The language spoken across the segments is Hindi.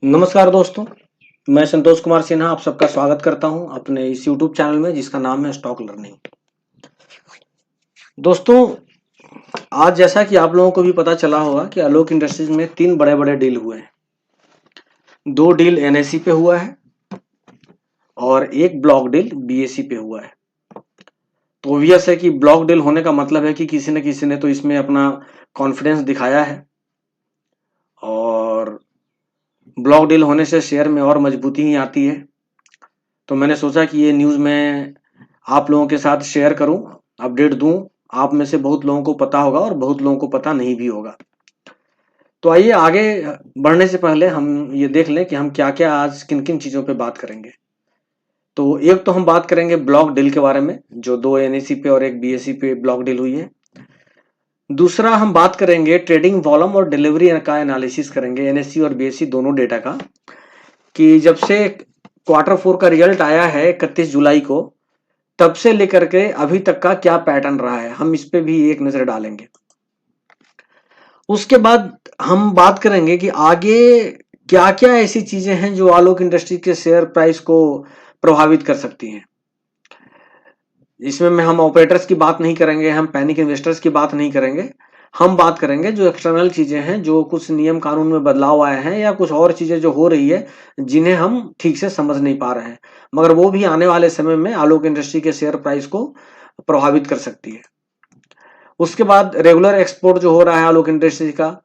नमस्कार दोस्तों, मैं संतोष कुमार सिन्हा आप सबका स्वागत करता हूं अपने इस YouTube चैनल में जिसका नाम है स्टॉक लर्निंग। दोस्तों, आज जैसा कि आप लोगों को भी पता चला होगा कि आलोक इंडस्ट्रीज में 3 बड़े-बड़े डील हुए हैं। 2 डील NSE पे हुआ है और एक ब्लॉक डील BSE पे हुआ है। तो ऑब्वियस है कि ब्लॉक डील होने का मतलब है कि किसी न किसी ने तो इसमें अपना कॉन्फिडेंस दिखाया है और ब्लॉक डील होने से शेयर में और मजबूती ही आती है। तो मैंने सोचा कि ये न्यूज़ मैं आप लोगों के साथ शेयर करूं, अपडेट दूं। आप में से बहुत लोगों को पता होगा और बहुत लोगों को पता नहीं भी होगा। तो आइए आगे बढ़ने से पहले हम ये देख लें कि हम क्या-क्या आज किन-किन चीज़ों पे बात करेंगे। तो एक तो हम बात करेंगे ब्लॉक डील के बारे में, जो 2 NSE पे और एक BSE पे ब्लॉक डील हुई है। दूसरा हम बात करेंगे ट्रेडिंग वॉल्यूम और डिलीवरी का एनालिसिस करेंगे NSE और BSE दोनों डेटा का, कि जब से Q4 का रिजल्ट आया है 31 जुलाई को, तब से लेकर के अभी तक का क्या पैटर्न रहा है, हम इस पे भी एक नजर डालेंगे। उसके बाद हम बात करेंगे कि आगे क्या-क्या ऐसी चीजें हैं जो आलोक इंडस्ट्री के शेयर प्राइस को प्रभावित कर सकती हैं। इसमें हम ऑपरेटर्स की बात नहीं करेंगे, हम पैनिक इन्वेस्टर्स की बात नहीं करेंगे। हम बात करेंगे जो एक्सटर्नल चीजें हैं, जो कुछ नियम कानून में बदलाव आए हैं या कुछ और चीजें जो हो रही है, जिन्हें हम ठीक से समझ नहीं पा रहे हैं, मगर वो भी आने वाले समय में आलोक इंडस्ट्री के शेयर प्राइस को प्रभावित कर सकती है। उसके बाद रेगुलर एक्सपोर्ट जो हो रहा है आलोक इंडस्ट्री का,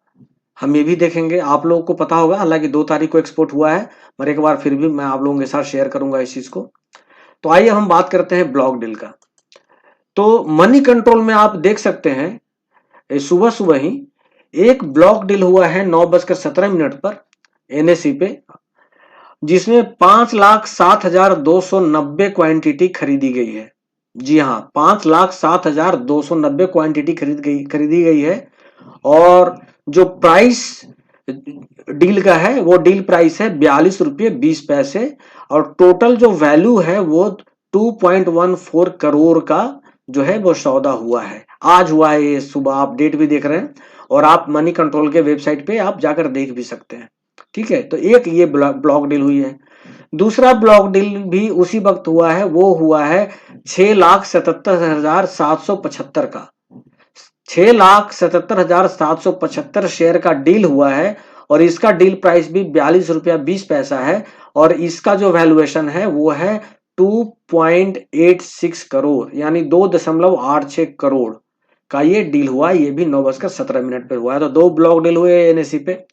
हम ये भी देखेंगे। आप लोगों को पता होगा, हालांकि 2 तारीख को एक्सपोर्ट हुआ है, पर एक बार फिर भी मैं आप लोगों के साथ शेयर करूंगा इस चीज को। तो आइए हम बात करते हैं ब्लॉक डील का। तो मनी कंट्रोल में आप देख सकते हैं सुबह सुबह ही एक ब्लॉक डील हुआ है 9:17 पर NSE पे, जिसमें 5,07,290 क्वांटिटी खरीदी गई है। जी हाँ, 5,07,290 क्वांटिटी खरीदी गई है। और जो प्राइस डील का है वो डील प्राइस है 42 रुपये 20 पैसे और टोटल जो वैल्यू है वो 2.14 करोड़ का जो है वो सौदा हुआ है। आज हुआ है ये सुबह, आप डेट भी देख रहे हैं और आप मनी कंट्रोल के वेबसाइट पे आप जाकर देख भी सकते हैं। ठीक है, तो एक ये ब्लॉक डील हुई है। दूसरा ब्लॉक डील भी उसी वक्त हुआ है, वो हुआ है 6,77,775 का। 6,77,775 शेयर का डील हुआ है और इसका डील प्राइस भी 42 रुपया 20 पैसा है और इसका जो वैल्यूएशन है वो है 2.86 करोड़, यानी 2.86 करोड़ का ये डील हुआ। ये भी 9:17 पर हुआ है। तो 2 ब्लॉक डील हुए NSE पे,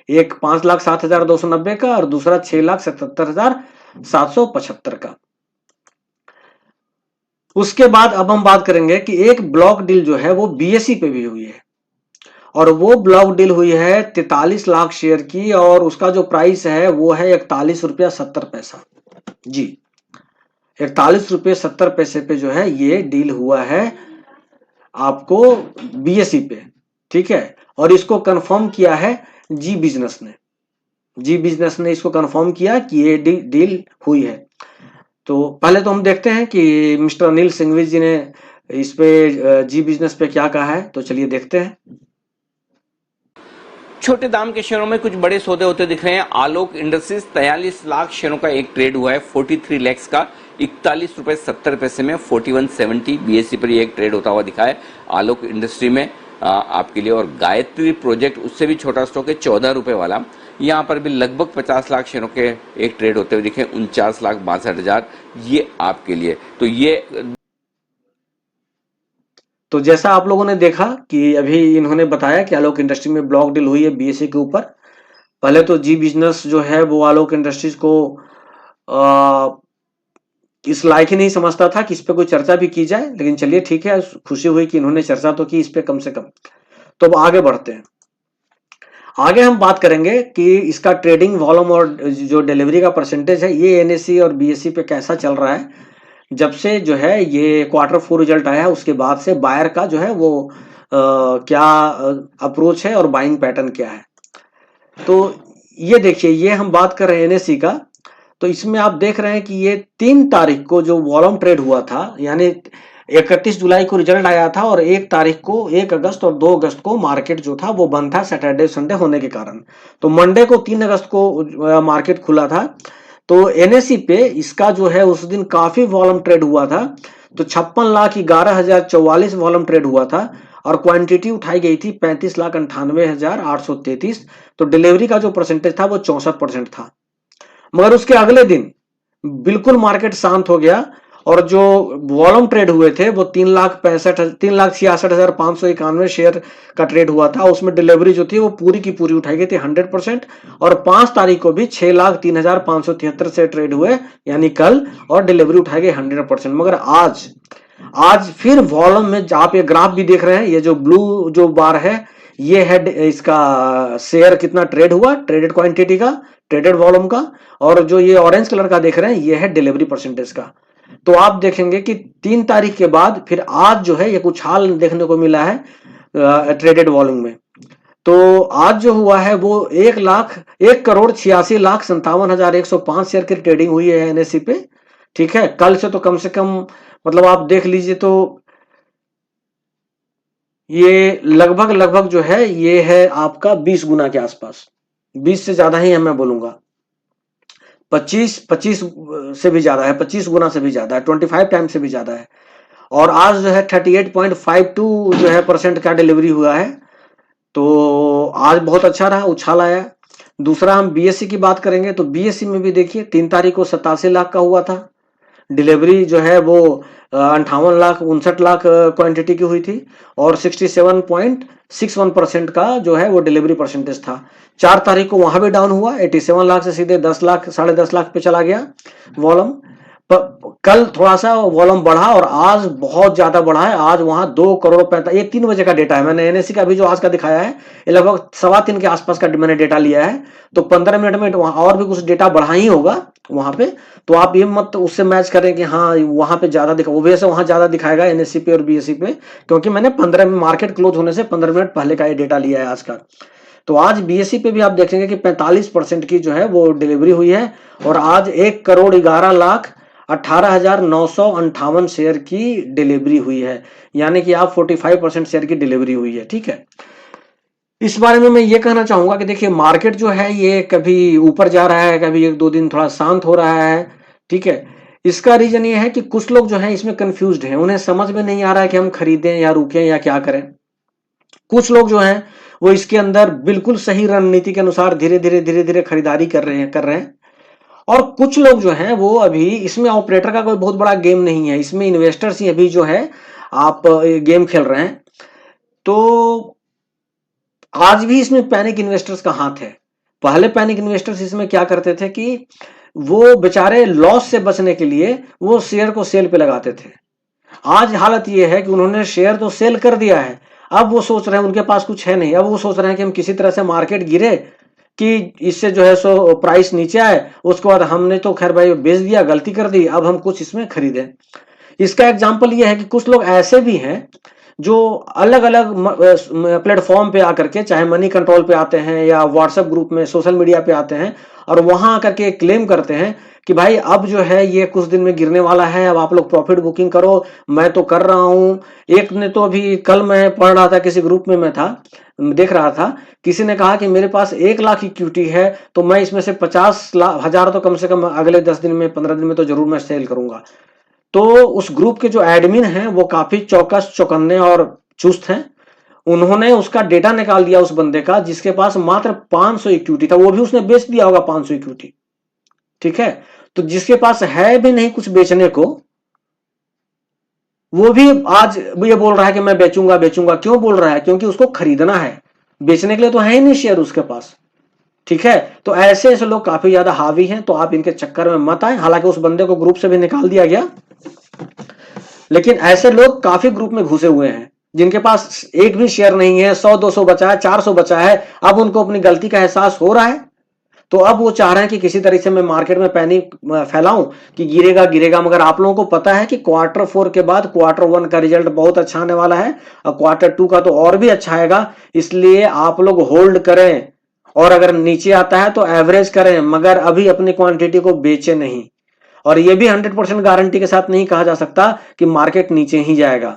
एक 5,07,290 का और दूसरा 6,77,775 का। उसके बाद अब हम बात करेंगे कि एक ब्लॉक डील जो है वो BSE पे भी हुई है और वो ब्लॉक डील हुई है 43 लाख शेयर की और उसका जो प्राइस है वो है 41 रुपया 70 पैसा। जी, 41 रुपये 70 पैसे पे जो है ये डील हुआ है आपको BSE पे। ठीक है, और इसको कंफर्म किया है जी बिजनेस ने। जी बिजनेस ने इसको कंफर्म किया कि ये डील हुई है। तो पहले तो हम देखते हैं कि मिस्टर अनिल सिंघवी जी ने इस पे जी बिजनेस पे क्या कहा है। तो चलिए देखते हैं। छोटे दाम के शेयरों में कुछ बड़े सौदे होते दिख रहे हैं। आलोक इंडस्ट्रीज 43 लाख शेयरों का एक ट्रेड हुआ है, 43 लैक्स का, 41 रुपए 70 पैसे में 4170 BSE पर एक ट्रेड होता हुआ दिखा है आलोक इंडस्ट्री में आपके लिए। और गायत्री प्रोजेक्ट उससे भी छोटा स्टॉक है 14 रुपए वाला, यहाँ पर भी लगभग 50 लाख शेयरों के एक ट्रेड होते हुए दिखे, 49,62,000 ये आपके लिए। तो ये तो जैसा आप लोगों ने देखा कि अभी इन्होंने बताया कि आलोक इंडस्ट्री में ब्लॉक डील हुई है BSE के ऊपर। पहले तो जी बिजनेस जो है वो आलोक इंडस्ट्रीज को इस लायक ही नहीं समझता था कि इस पे कोई चर्चा भी की जाए, लेकिन चलिए ठीक है, खुशी हुई कि इन्होंने चर्चा तो की इस पे कम से कम। तो अब आगे बढ़ते हैं। आगे हम बात करेंगे कि इसका ट्रेडिंग वॉल्यूम और जो डिलीवरी का परसेंटेज है ये NSE और BSE पे कैसा चल रहा है। जब से जो है ये Q4 रिजल्ट आया है उसके बाद से बायर का जो है वो क्या अप्रोच है और बाइंग पैटर्न क्या है। तो ये देखिए, ये हम बात कर रहे हैं NSE का। तो इसमें आप देख रहे हैं कि ये 3 तारीख को जो वॉल्यूम ट्रेड हुआ था, यानी 31 जुलाई को रिजल्ट आया था और 1 तारीख को, 1 अगस्त और 2 अगस्त को मार्केट जो था वो बंद था सैटरडे संडे होने के कारण। तो मंडे को 3 अगस्त को मार्केट खुला था। तो एनएसई पे इसका जो है उस दिन काफी वॉल्यूम ट्रेड हुआ था। तो 56,11,044 वॉल्यूम ट्रेड हुआ था और क्वांटिटी उठाई गई थी 35,98,833। तो डिलीवरी का जो परसेंटेज था वो 64% था। मगर उसके अगले दिन बिल्कुल मार्केट शांत हो गया और जो वॉल्यूम ट्रेड हुए थे वो 3,66,591 शेयर का ट्रेड हुआ था। उसमें डिलीवरी जो थी वो पूरी की पूरी उठाई गई थी 100%। और 5 तारीख को भी 6,03,573 से ट्रेड हुए यानी कल, और डिलीवरी उठाई गई 100%। मगर आज फिर वॉल्यूम में आप ये ग्राफ भी देख रहे हैं, ये जो ब्लू जो बार है ये है इसका शेयर कितना ट्रेड हुआ, ट्रेडेड क्वांटिटी का, ट्रेडेड वॉल्यूम का, और जो ये ऑरेंज कलर का देख रहे हैं ये है डिलीवरी परसेंटेज का। तो आप देखेंगे कि 3 तारीख के बाद फिर आज जो है ये कुछ हाल देखने को मिला है ट्रेडेड वॉल्यूम में। तो आज जो हुआ है वो 1,86,57,105 शेयर की ट्रेडिंग हुई है एनएससी पे। ठीक है, कल से तो कम से कम मतलब आप देख लीजिए तो ये लगभग जो है ये है आपका 20 गुना के आसपास, 20 से ज्यादा ही है मैं बोलूंगा, 25 से भी ज्यादा है, 25 गुना से भी ज्यादा है, 25 टाइम से भी ज्यादा है। और आज जो है 38.52 जो है परसेंट का डिलीवरी हुआ है। तो आज बहुत अच्छा रहा, उछाल आया। दूसरा हम बीएससी की बात करेंगे तो बीएससी में भी देखिए 3 तारीख को 87 लाख का हुआ था, डिलीवरी जो है वो 58,59,00,000 क्वांटिटी की हुई थी और 67.61% का जो है वो डिलीवरी परसेंटेज था। 4 तारीख को वहां भी डाउन हुआ, 87 लाख से सीधे 10 लाख 10.5 लाख पे चला गया वॉल्यूम। कल थोड़ा सा वॉल्यूम बढ़ा और आज बहुत ज्यादा बढ़ा है। आज वहां 2,45,00,000, ये 3 बजे का डेटा है, मैंने एनएससी का भी जो आज का दिखाया है ये लगभग 3:15 के आसपास का मैंने डेटा लिया है। तो 15 मिनट में वहां और भी कुछ डेटा बढ़ा ही होगा वहां पे। तो आप ये मत उससे मैच करें कि हाँ वहां पे ज्यादा दिखा, वैसे वहां ज्यादा दिखाएगा एनएससी पे और बीएससी पे, क्योंकि मैंने 15 मार्केट क्लोज होने से 15 मिनट पहले का ये डेटा लिया है आज का। तो आज बीएससी पे भी आप देखेंगे कि 45% की जो है वो डिलीवरी हुई है और आज 1,11,18,958 शेयर की डिलीवरी हुई है, यानी कि आप 45% शेयर की डिलीवरी हुई है। ठीक है, इस बारे में मैं ये कहना चाहूंगा कि देखिए मार्केट जो है ये कभी ऊपर जा रहा है, कभी 1-2 दिन थोड़ा शांत हो रहा है। ठीक है, इसका रीजन ये है कि कुछ लोग जो है इसमें कंफ्यूज्ड हैं, उन्हें समझ में नहीं आ रहा है कि हम खरीदें या रुकें या क्या करें। कुछ लोग जो हैं वो इसके अंदर बिल्कुल सही रणनीति के अनुसार धीरे धीरे खरीदारी कर रहे हैं। और कुछ लोग जो हैं वो अभी इसमें ऑपरेटर का कोई बहुत बड़ा गेम नहीं है, इसमें इन्वेस्टर्स ही अभी जो है आप गेम खेल रहे हैं। तो आज भी इसमें पैनिक इन्वेस्टर्स का हाथ है। पहले पैनिक इन्वेस्टर्स इसमें क्या करते थे कि वो बेचारे लॉस से बचने के लिए वो शेयर को सेल पे लगाते थे। आज हालत ये है कि उन्होंने शेयर तो सेल कर दिया है, अब वो सोच रहे हैं उनके पास कुछ है नहीं, अब वो सोच रहे हैं कि हम किसी तरह से मार्केट गिरे कि इससे जो है सो प्राइस नीचे आए, उसके बाद हमने तो खैर भाई बेच दिया, गलती कर दी, अब हम कुछ इसमें खरीदें। इसका एग्जाम्पल ये है कि कुछ लोग ऐसे भी हैं जो अलग अलग प्लेटफॉर्म पे आकर के, चाहे मनी कंट्रोल पे आते हैं या व्हाट्सएप ग्रुप में सोशल मीडिया पे आते हैं और वहां आकर के क्लेम करते हैं कि भाई अब जो है ये कुछ दिन में गिरने वाला है, अब आप लोग प्रॉफिट बुकिंग करो, मैं तो कर रहा हूं। एक ने तो अभी कल मैं पढ़ रहा था, किसी ग्रुप में मैं था देख रहा था, किसी ने कहा कि मेरे पास 1 लाख इक्विटी है तो मैं इसमें से 50,000 तो कम से कम अगले 10 दिन में 15 दिन में तो जरूर मैं सेल करूंगा। तो उस ग्रुप के जो एडमिन हैं वो काफी चौकस चौकन्ने और चुस्त हैं। उन्होंने उसका डेटा निकाल दिया उस बंदे का जिसके पास मात्र 500 इक्विटी था, वो भी उसने बेच दिया होगा 500 इक्विटी। ठीक है, तो जिसके पास है भी नहीं कुछ बेचने को, वो भी आज ये बोल रहा है कि मैं बेचूंगा। क्यों बोल रहा है? क्योंकि उसको खरीदना है, बेचने के लिए तो है ही नहीं शेयर उसके पास। ठीक है, तो ऐसे लोग काफी ज्यादा हावी हैं, तो आप इनके चक्कर में मत आए। हालांकि उस बंदे को ग्रुप से भी निकाल दिया गया, लेकिन ऐसे लोग काफी ग्रुप में घुसे हुए हैं जिनके पास एक भी शेयर नहीं है, 100-200 बचा है, 400 बचा है। अब उनको अपनी गलती का एहसास हो रहा है, तो अब वो चाह रहे हैं कि किसी तरीके से मैं मार्केट में पैनिक फैलाऊं कि गिरेगा। मगर आप लोगों को पता है कि Q4 के बाद Q1 का रिजल्ट बहुत अच्छा आने वाला है और Q2 का तो और भी अच्छा आएगा। इसलिए आप लोग होल्ड करें और अगर नीचे आता है तो एवरेज करें, मगर अभी अपनी क्वांटिटी को बेचे नहीं। और ये भी 100% गारंटी के साथ नहीं कहा जा सकता कि मार्केट नीचे ही जाएगा,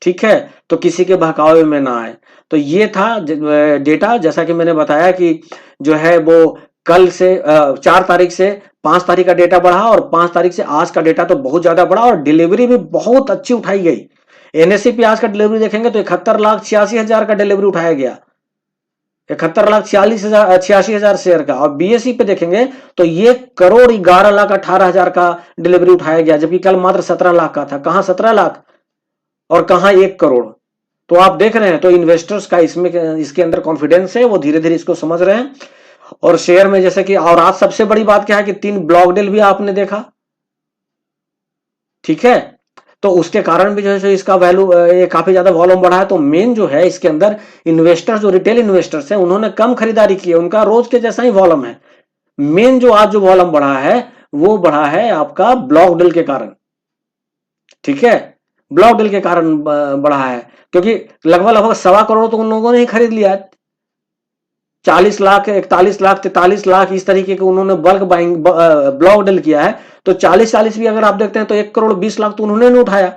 ठीक है। तो किसी के बहकावे में ना आए। तो ये था डेटा, जैसा कि मैंने बताया कि जो है वो कल से 4 तारीख से 5 तारीख का डेटा बढ़ा, और 5 तारीख से आज का डेटा तो बहुत ज्यादा बढ़ा, और डिलीवरी भी बहुत अच्छी उठाई गई। एनएससी पे आज का डिलीवरी देखेंगे तो 71,86,000 का डिलीवरी उठाया गया, 71,46,86,000 शेयर का। और बीएसई पे देखेंगे तो 1,11,18,000 का डिलीवरी उठाया गया, जबकि कल मात्र 17 लाख का था। कहां 17 लाख और कहां 1 करोड़। तो आप देख रहे हैं, तो इन्वेस्टर्स का इसमें इसके अंदर कॉन्फिडेंस है, वो धीरे धीरे इसको समझ रहे हैं। और शेयर में जैसे कि, और आज सबसे बड़ी बात क्या है कि 3 ब्लॉक डील भी आपने देखा, ठीक है। तो उसके कारण भी जो है इसका वैल्यू काफी ज्यादा वॉल्यूम बढ़ा है। तो मेन जो है इसके अंदर इन्वेस्टर्स, जो रिटेल इन्वेस्टर्स हैं, उन्होंने कम खरीदारी की है, उनका रोज के जैसा ही वॉल्यूम है। मेन जो आज जो वॉल्यूम बढ़ा है वो बढ़ा है आपका ब्लॉक डील के कारण, ठीक है। ब्लॉक डील के कारण बढ़ा है, क्योंकि लगभग 1.25 करोड़ तो उन लोगों ने ही खरीद लिया है। 40 लाख, 41 लाख, 43 लाख इस तरीके के उन्होंने बल्क बाइंग ब्लॉक डील किया है। तो 40 भी अगर आप देखते हैं तो 1,20,00,000 तो उन्होंने नहीं उठाया।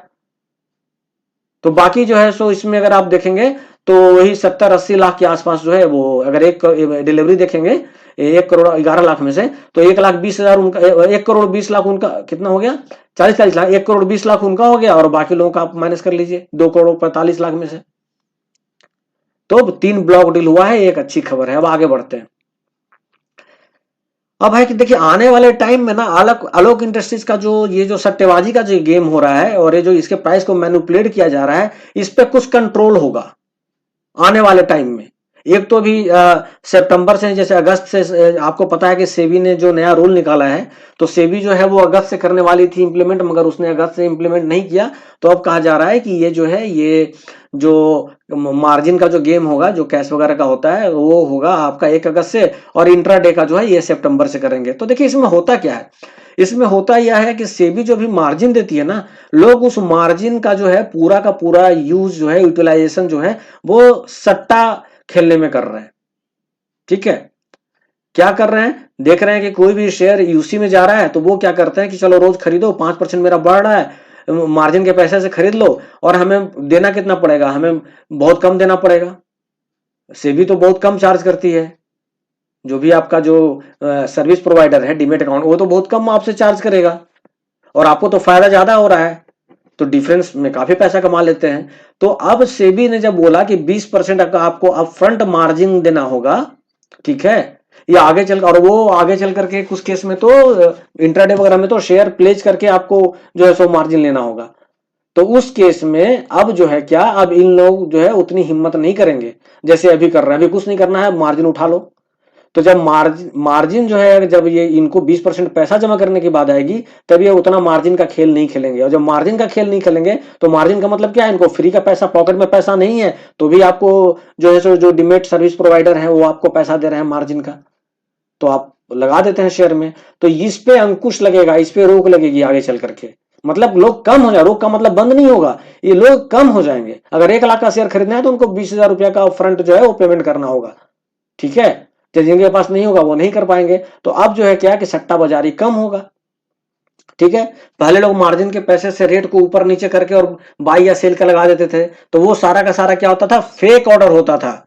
तो बाकी जो है सो इसमें अगर आप देखेंगे तो वही 70-80 लाख के आसपास जो है वो, अगर एक डिलीवरी देखेंगे 1,11,00,000 में से, तो 1,20,000 उनका, 1,20,00,000 उनका कितना हो गया, 40 लाख, 1,20,00,000 उनका हो गया, और बाकी लोगों का आप माइनस कर लीजिए 2,45,00,000 में से। तो 3 ब्लॉक डील हुआ है, एक अच्छी खबर है। अब आगे बढ़ते हैं। अब है कि देखिए आने वाले टाइम में ना आलोक इंडस्ट्रीज का जो ये जो सट्टेबाजी का जो गेम हो रहा है, और ये जो इसके प्राइस को मैनिपुलेट किया जा रहा है, इस पे कुछ कंट्रोल होगा आने वाले टाइम में। एक तो भी सितंबर से, जैसे अगस्त से आपको पता है कि सेबी ने जो नया रूल निकाला है, तो सेबी जो है वो अगस्त से करने वाली थी इंप्लीमेंट, मगर उसने अगस्त से इंप्लीमेंट नहीं किया। तो अब कहा जा रहा है कि ये जो है, ये जो मार्जिन का जो गेम होगा, जो कैश वगैरह का होता है, वो होगा आपका 1 अगस्त से, और इंट्राडे का जो है ये सितंबर से करेंगे। तो देखिए इसमें होता क्या है, इसमें होता यह है कि सेबी जो भी मार्जिन देती है ना, लोग उस मार्जिन का जो है पूरा का पूरा यूज जो है, यूटिलाइजेशन जो है वो सट्टा खेलने में कर रहे हैं, ठीक है। क्या कर रहे हैं, देख रहे हैं कि कोई भी शेयर यूसी में जा रहा है, तो वो क्या करते हैं कि चलो रोज खरीदो, 5% मेरा बढ़ रहा है, मार्जिन के पैसे से खरीद लो, और हमें देना कितना पड़ेगा, हमें बहुत कम देना पड़ेगा। सेबी तो बहुत कम चार्ज करती है, जो भी आपका जो सर्विस प्रोवाइडर है डीमेट अकाउंट, वो तो बहुत कम आपसे चार्ज करेगा, और आपको तो फायदा ज्यादा हो रहा है, तो डिफरेंस में काफी पैसा कमा लेते हैं। तो अब सेबी ने जब बोला कि 20% आपको अपफ्रंट मार्जिन देना होगा, ठीक है, ये आगे चल, और वो आगे चल करके कुछ केस में तो इंट्राडे वगैरह में तो शेयर प्लेज करके आपको जो है सो मार्जिन लेना होगा। तो उस केस में अब जो है क्या, अब इन लोग जो है उतनी हिम्मत नहीं करेंगे जैसे अभी कर रहे हैं। अभी कुछ नहीं करना है, मार्जिन उठा लो। तो जब मार्जिन जो है, जब ये इनको 20% पैसा जमा करने की बात आएगी, तब ये उतना मार्जिन का खेल नहीं खेलेंगे। और जब मार्जिन का खेल नहीं खेलेंगे, तो मार्जिन का मतलब क्या है, इनको फ्री का पैसा, पॉकेट में पैसा नहीं है, तो भी आपको जो है सो, जो डीमेट सर्विस प्रोवाइडर है वो आपको पैसा दे रहे हैं मार्जिन का, तो आप लगा देते हैं शेयर में। तो इस पे अंकुश लगेगा, इस पे रोक लगेगी आगे चल करके। मतलब लोग कम हो जाए, रोक का मतलब बंद नहीं होगा, ये लोग कम हो जाएंगे। अगर 1 लाख का शेयर खरीदना है तो उनको 20,000 रुपया का फ्रंट जो है वो पेमेंट करना होगा, ठीक है। जिनके पास नहीं होगा वो नहीं कर पाएंगे। तो अब जो है क्या कि सट्टा बाजारी कम होगा, ठीक है। पहले लोग मार्जिन के पैसे से रेट को ऊपर नीचे करके और बाई या सेल का लगा देते थे, तो वो सारा का सारा क्या होता था, फेक ऑर्डर होता था,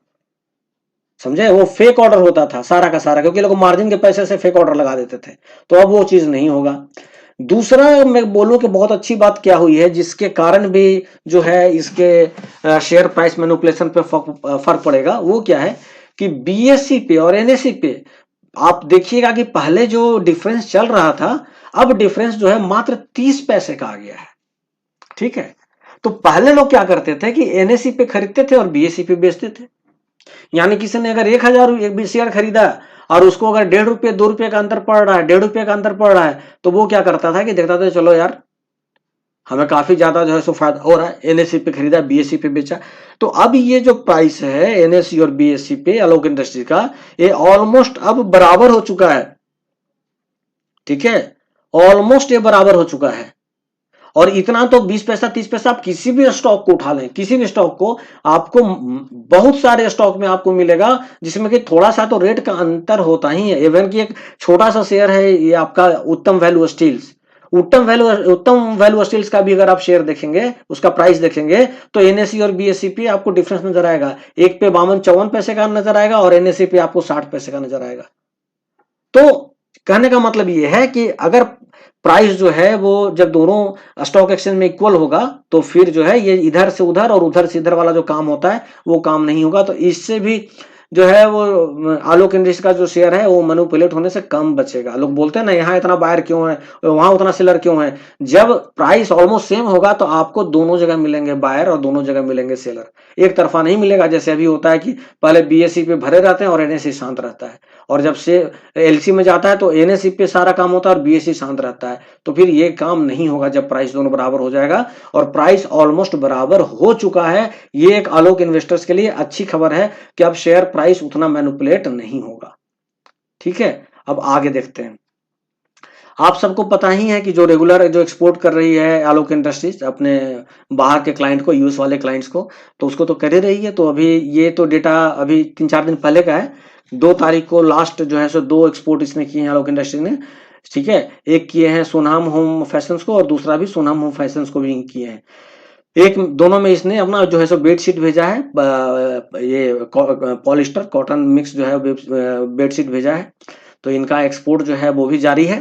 समझे, वो फेक ऑर्डर होता था सारा का सारा, क्योंकि लोग मार्जिन के पैसे से फेक ऑर्डर लगा देते थे। तो अब वो चीज नहीं होगा। दूसरा मैं बोलूं कि बहुत अच्छी बात क्या हुई है, जिसके कारण भी जो है इसके शेयर प्राइस मैनिपुलेशन पे फर्क पड़ेगा, वो क्या है कि बीएसई पे और एनएसई पे आप देखिएगा कि पहले जो डिफरेंस चल रहा था, अब डिफरेंस जो है मात्र 30 पैसे का आ गया है, ठीक है। तो पहले लोग क्या करते थे कि एनएसई पे खरीदते थे और बीएसई पे बेचते थे। यानी किसी ने अगर 1,000 शेयर खरीदा और उसको अगर 1.5 रुपये 2 रुपये का अंतर पड़ रहा है, 1.5 रुपये का अंतर पड़ रहा है, तो वो क्या करता था कि देखता था चलो यार हमें काफी ज्यादा जो है सो फायदा हो रहा है, एनएससी पे खरीदा, बीएससी पे बेचा। तो अब ये जो प्राइस है एनएससी और बीएससी पे आलोक इंडस्ट्री का, ये ऑलमोस्ट अब बराबर हो चुका है, ठीक है, ऑलमोस्ट ये बराबर हो चुका है। और इतना तो 20 पैसा 30 पैसा आप किसी भी स्टॉक को उठा लें, किसी भी स्टॉक को, आपको बहुत सारे स्टॉक में आपको मिलेगा जिसमें कि थोड़ा सा तो रेट का अंतर होता ही है। इवन कि एक छोटा सा शेयर है ये आपका उत्तम वैल्यू स्टील्स, उत्तम वैल्यू स्टील्स का भी अगर आप शेयर देखेंगे, उसका प्राइस देखेंगे, तो एनएसई और बीएसई पे आपको डिफरेंस नजर आएगा। एक पे 52-54 पैसे का नजर आएगा और एनएसई पे आपको 60 पैसे का नजर आएगा। तो कहने का मतलब ये है कि अगर प्राइस जो है वो जब दोनों स्टॉक एक्सचेंज में इक्वल होगा, तो फिर जो है ये इधर से उधर और उधर से इधर वाला जो काम होता है वो काम नहीं होगा। तो इससे भी जो है वो आलोक इंडस्ट्रीज का जो शेयर है वो मैनिपुलेट होने से कम बचेगा। लोग बोलते हैं ना, यहाँ इतना बायर क्यों है, वहां उतना सेलर क्यों है। जब प्राइस ऑलमोस्ट सेम होगा तो आपको दोनों जगह मिलेंगे बायर और दोनों जगह मिलेंगे सेलर, एक तरफा नहीं मिलेगा। जैसे अभी होता है कि पहले बीएसई पे भरे रहते हैं और एनएसई शांत रहता है, और जब से एलसी में जाता है तो एनएसई पे सारा काम होता है और बीएसई शांत रहता है। तो फिर ये काम नहीं होगा जब प्राइस दोनों बराबर हो जाएगा, और प्राइस ऑलमोस्ट बराबर हो चुका है। ये एक आलोक इन्वेस्टर्स के लिए अच्छी खबर है कि अब शेयर प्राइस उतना मैनिपुलेट नहीं होगा। ठीक है, अब आगे देखते हैं। आप सबको पता ही है कि जो रेगुलर जो एक्सपोर्ट कर रही है आलोक इंडस्ट्रीज अपने बाहर के क्लाइंट को, यूएस वाले क्लाइंट्स को, तो उसको तो कर ही रही है। तो अभी ये तो डेटा अभी 3-4 दिन पहले का है। 2 तारीख को लास्ट जो है सो 2 एक्सपोर्ट इसने किए हैं आलोक इंडस्ट्री ने। ठीक है, एक किए हैं सोनाम होम फैशंस को और दूसरा भी सोनाम होम फैशंस को भी किए हैं। एक दोनों में इसने अपना जो है सो बेडशीट भेजा है, ये पॉलिस्टर कॉटन मिक्स जो है बेडशीट भेजा है। तो इनका एक्सपोर्ट जो है वो भी जारी है,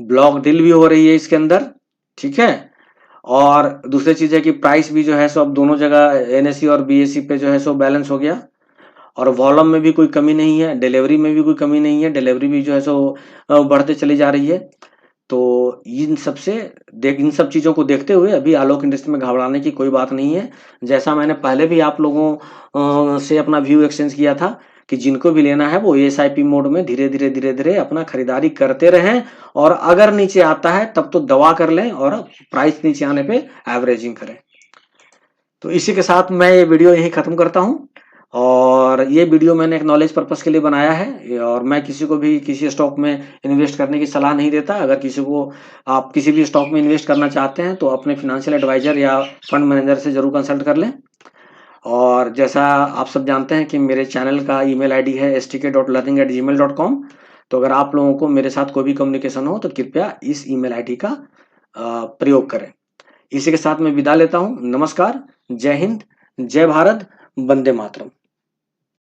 ब्लॉक डील भी हो रही है इसके अंदर। ठीक है, और दूसरी चीज है कि प्राइस भी जो है सो अब दोनों जगह एनएसई और बीएसई पे जो है सो बैलेंस हो गया, और वॉल्यूम में भी कोई कमी नहीं है, डिलीवरी में भी कोई कमी नहीं है, डिलीवरी भी जो है सो बढ़ते चली जा रही है। तो इन सब चीजों को देखते हुए अभी आलोक इंडस्ट्री में घबराने की कोई बात नहीं है। जैसा मैंने पहले भी आप लोगों से अपना व्यू एक्सचेंज किया था कि जिनको भी लेना है वो एसआईपी मोड में धीरे धीरे अपना खरीदारी करते रहें, और अगर नीचे आता है तब तो दवा कर लें और प्राइस नीचे आने पे एवरेजिंग करें। तो इसी के साथ मैं ये वीडियो यहीं खत्म करता हूँ। और ये वीडियो मैंने एक नॉलेज पर्पस के लिए बनाया है, और मैं किसी को भी किसी स्टॉक में इन्वेस्ट करने की सलाह नहीं देता। अगर किसी को आप किसी भी स्टॉक में इन्वेस्ट करना चाहते हैं तो अपने फिनेंशियल एडवाइजर या फंड मैनेजर से जरूर कंसल्ट कर लें। और जैसा आप सब जानते हैं कि मेरे चैनल का ईमेल आईडी है stk.learning@gmail.com। तो अगर आप लोगों को मेरे साथ कोई भी कम्युनिकेशन हो तो कृपया इस ईमेल आईडी का प्रयोग करें। इसी के साथ मैं विदा लेता हूं। नमस्कार, जय हिंद, जय भारत, वंदे मातरम।